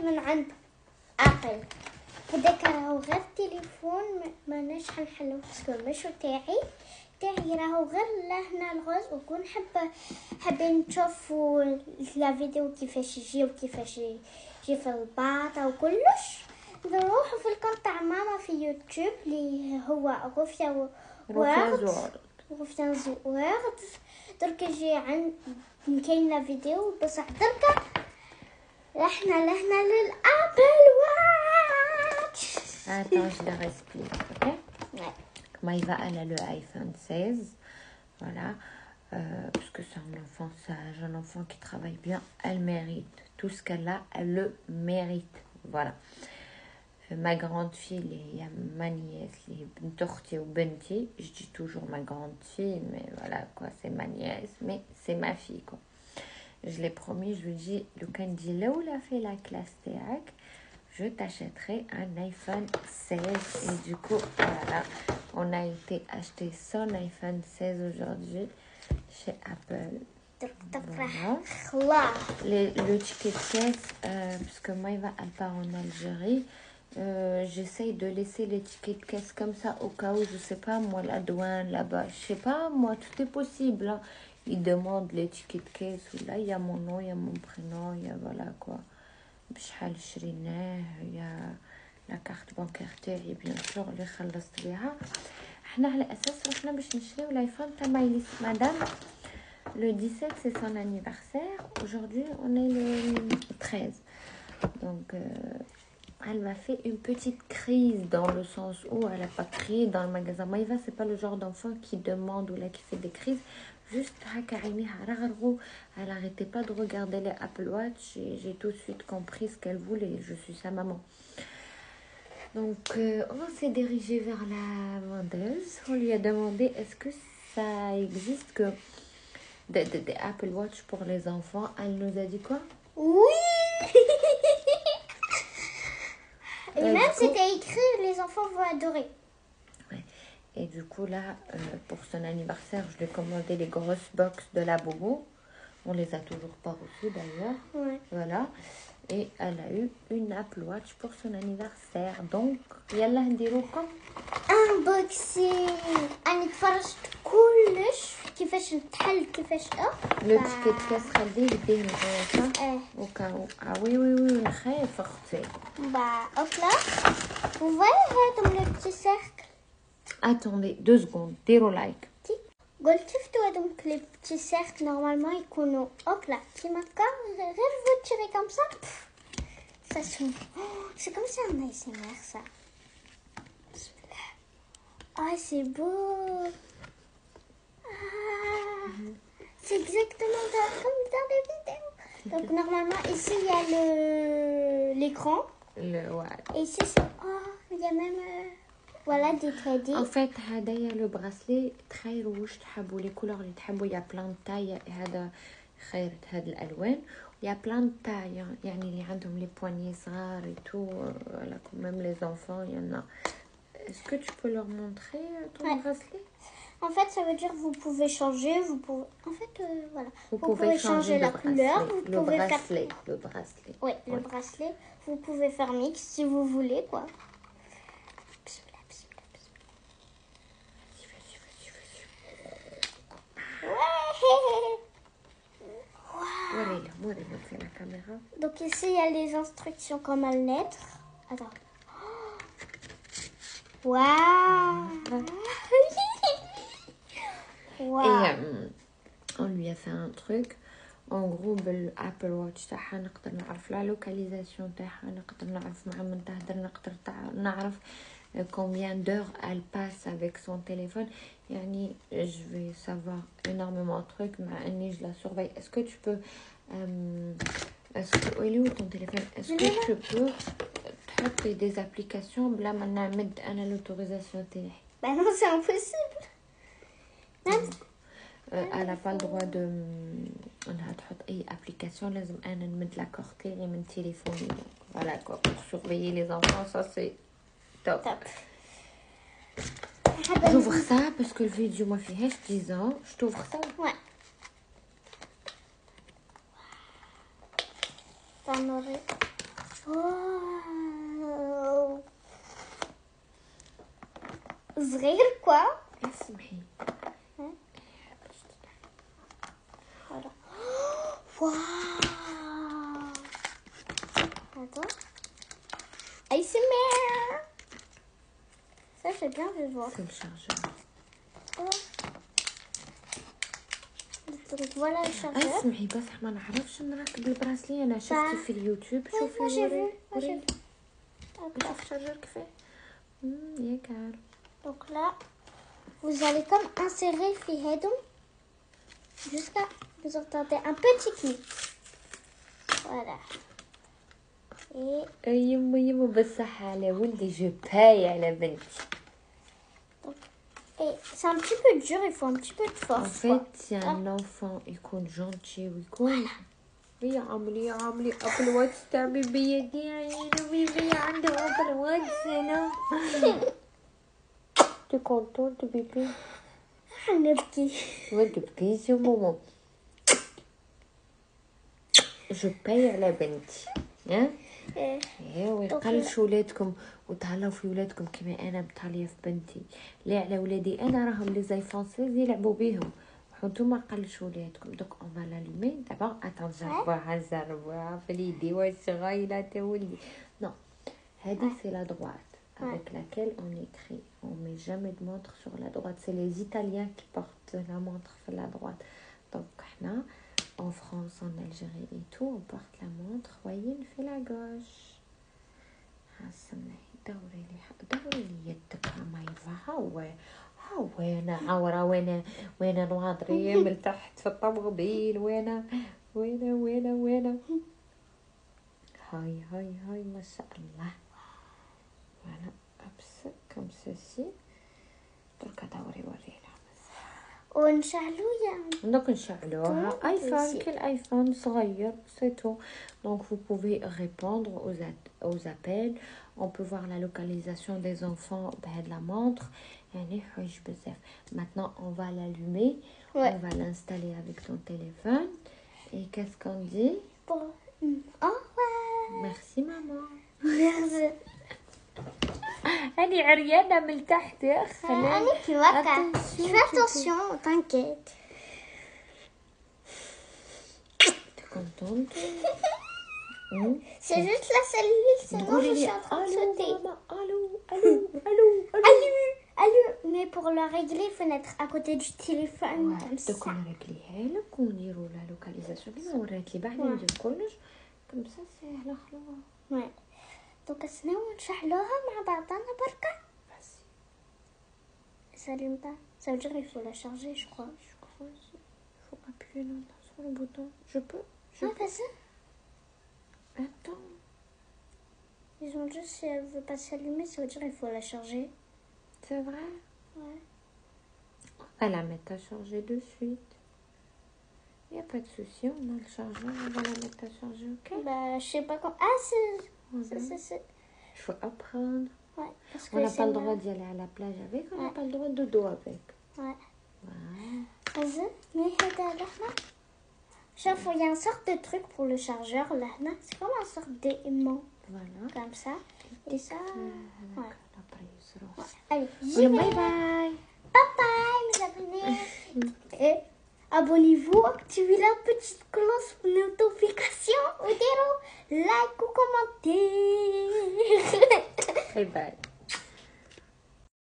من عند ابل. هذاك راهو غير التليفون ماناش حنحلو باسكو ماشو تاعي راهو غير لهنا الغاز. وكون حابين نشوفوا لا فيديو كيفاش يجي وكيفاش يجي في الباطه وكلش، نروحوا في القناه تاع ماما في يوتيوب اللي هو غوفيا وورد. درك يجي عند كاين لا فيديو بصح درك احنا لهنا للابل واتش. Attends, je leur explique, ok? Ouais. Maïva, elle a le iPhone 16, voilà, parce que c'est un enfant sage, un enfant qui travaille bien, elle mérite. Tout ce qu'elle a, elle le mérite, voilà. Ma grande fille, il y a ma nièce, les Torti ou Benti, je dis toujours ma grande fille, mais voilà, quoi, c'est ma nièce, mais c'est ma fille, quoi. Je l'ai promis, je lui dis, le candy, là où il a fait la classe théâtre, je t'achèterai un iPhone 16. Et du coup, voilà, on a été acheter son iPhone 16 aujourd'hui chez Apple. Voilà. Le ticket de caisse, parce que Maïva, elle part en Algérie, j'essaye de laisser les tickets de caisse comme ça au cas où, je sais pas, moi, la douane là-bas, je sais pas, moi, tout est possible. Hein. Ils demandent les tickets de caisse, où là, il y a mon nom, il y a mon prénom, il y a voilà quoi. بشحال شريناه يا لا كارت بانكير تاعي بيان سور اللي خلصت بها. احنا على اساس رحنا باش نشريو الايفون تاع مايليس مدام. Le 17 c'est son anniversaire. Aujourd'hui on est le 13. Donc elle m'a fait une petite crise dans le sens où elle a pas crié dans le magasin. Maïva c'est pas le genre d'enfant qui demande ou là qui fait des crises. Juste, elle n'arrêtait pas de regarder les Apple Watch et j'ai tout de suite compris ce qu'elle voulait. Je suis sa maman. Donc, on s'est dirigé vers la vendeuse. On lui a demandé est-ce que ça existe que des Apple Watch pour les enfants. Elle nous a dit quoi? Oui. Et même c'était écrit les enfants vont adorer. Et du coup, là, pour son anniversaire, je lui ai commandé les grosses box de la Bobo. On les a toujours pas reçues d'ailleurs. Ouais. Voilà. Et elle a eu une Apple Watch pour son anniversaire. Donc, يلا نديروكم unboxing. أنا تفرجت كلش كيفاش نتحل كيفاش لو تيكيت كاس خليه يديني هكا وكاو وي وي وي نخاف اختي اوبلا. Vous voyez هذا le petit cercle. Attendez 2 secondes, ديروا لايك. قلت شفتوا هذوك لي بتي سيرك نورمالمون يكونوا اوبلا كيما هكا غير فو تشري كوم سا سا سي كوم سا ان اس ام ار سا. بسم الله. سي بو. C'est exactement comme dans les vidéos. Donc normalement ici il y a l'écran. Ouais. Et ici c'est il y a même voilà des crédits. En fait هدايا لو براسلي تخيروا واش تحبوا لي كولور اللي تحبوا يا بلان تاي هذا خيرت هاد الالوان ويا بلان تاي يعني اللي عندهم لي بواني صغار et tout voilà même les enfants il y en a. Est-ce que tu peux leur montrer ton bracelet? En fait, ça veut dire que vous pouvez changer, vous pouvez... En fait, voilà. Vous pouvez changer la couleur, vous pouvez faire... Le bracelet. Oui, le bracelet. Vous pouvez faire mix si vous voulez, quoi. Ouais. C'est la caméra. Donc ici, il y a les instructions comment le mettre. Attends. Waouh. Et on lui a fait un truc. En gros, بالابل واتش تاعها نقدر نعرف لا لوكاليزاسيون تاعها، نقدر نعرف مع من تهدر، نقدر نعرف combien d'heures elle passe avec son téléphone. يعني je vais savoir énormément de trucs مع اني je la surveille. Est-ce que tu peux est-ce que il est où ton téléphone? Est-ce que tu peux تحطي des applications بلا ما نعمد انا l'autorisation تاعي؟ Ben non, c'est impossible. Elle n'a pas le droit de انها تحط اي ابليكاسيون، لازم انا نمد لاكور تاعي من تليفوني. Voilà quoi, pour surveiller les enfants, ça c'est top. J'ouvre ça parce que le vidéo ما فيهاش 10 ans. Je t'ouvre ça. Ouais. تنوري. واو صغير كوا. اسمحي. voilà. واو هذا ASMR. Ça c'est bien de voir. C'est le chargeur. Donc voilà le chargeur. اسمحي بس ما نعرفش نركب البراسلي. انا شفتي في اليوتيوب. شوفي moi j'ai vu. شوفي الشارجر كيفاه. ياك. Donc là, vous allez comme insérer Fihedum jusqu'à vous entendez un petit clic. Voilà. Et يما بالصحة على ولدي. جو باي على بنتي. Et c'est un petit peu dur, il faut un petit peu de En force. fait, c'est un enfant يكون جونتي ويكون يا عملي ابل واتس تعبي بيدي. عيني بيبي عنده ابل واتس هنا. Tu es contente bébé? نبكي. ما تبكيش يا ماما. جو باي على بنتي. ها ايه ويقلش ولادكم وتهلاو في ولادكم كما انا متهليه في بنتي. لا على ولادي انا راهم لي زاي فرونسيز يلعبوا بيهم وانتوما قلش ولادكم. دوك اون فا لالومي دابا. نجربوها في اليدي. واش غايله تا ولدي. نو هذه سي لا droite avec laquelle on écrit. On met jamais de montre sur la droite. C'est les Italiens qui portent la montre sur la droite. Donc حنا en France, en Algérie et tout, on porte la montre. Voyez, on fait la gauche. دوري لي يدك. ما ينفع. ها وين عورة. وين نواضري من تحت في الطوموبيل. وين هاي ما شاء الله. voilà hop comme ceci. درك دوري ورينا. ونشعلوها. Donc نشعلوها. ايفون كل ايفون صغير. c'est tout. Donc vous pouvez répondre aux appels. On peut voir la localisation des enfants بهاد la montre. يعني حوايج بزاف. Maintenant on va l'allumer. On va l'installer avec ton téléphone. Et qu'est-ce qu'on dit? Bon. Au revoir. Merci maman. Merci. أنا عريانة من تحت يا أخي. أنا كيوكا. Fais attention, t'inquiète. T'es contente? C'est juste la cellule, sinon je suis en train de sauter. Allô. Mais pour le régler, il faut être à côté du téléphone. Comme ça. دوك نرجليها لك ونديروا لا لوكاليزاسيون كيما وريت لي. بعدين ندير كلش كم سا سهله خلاص. Ouais. Donc sinon نشعلوها مع بعضنا بركة. Vas-y. Ça allume pas. Ça veut dire qu'il faut la charger, je crois. Il faut appuyer longtemps sur le bouton. Je peux? Vas-y. Attends. Ils ont dit si elle veut pas s'allumer, ça veut dire qu'il faut la charger. C'est vrai? Ouais. On va la mettre à charger de suite. Il n'y a pas de souci, on a le chargeur, on va la mettre à charger, ok? Bah, je sais pas quand. Ah, c'est. Il faut apprendre. Ouais. Parce que On n'a pas le droit d'y aller à la plage avec, on n'a pas le droit de dodo avec. Ouais. Ouais. Vas-y, mais regarde là. Chaque fois, il y a une sorte de truc pour le chargeur là. C'est comme une sorte d'aimant. Voilà. Comme ça. Et ça. Ouais. Après, ils seront... Allez, bye bye. Bye bye, mes abonnés. Et abonnez-vous, activez la petite cloche pour notification. Ou like ou commenter. Bye bye.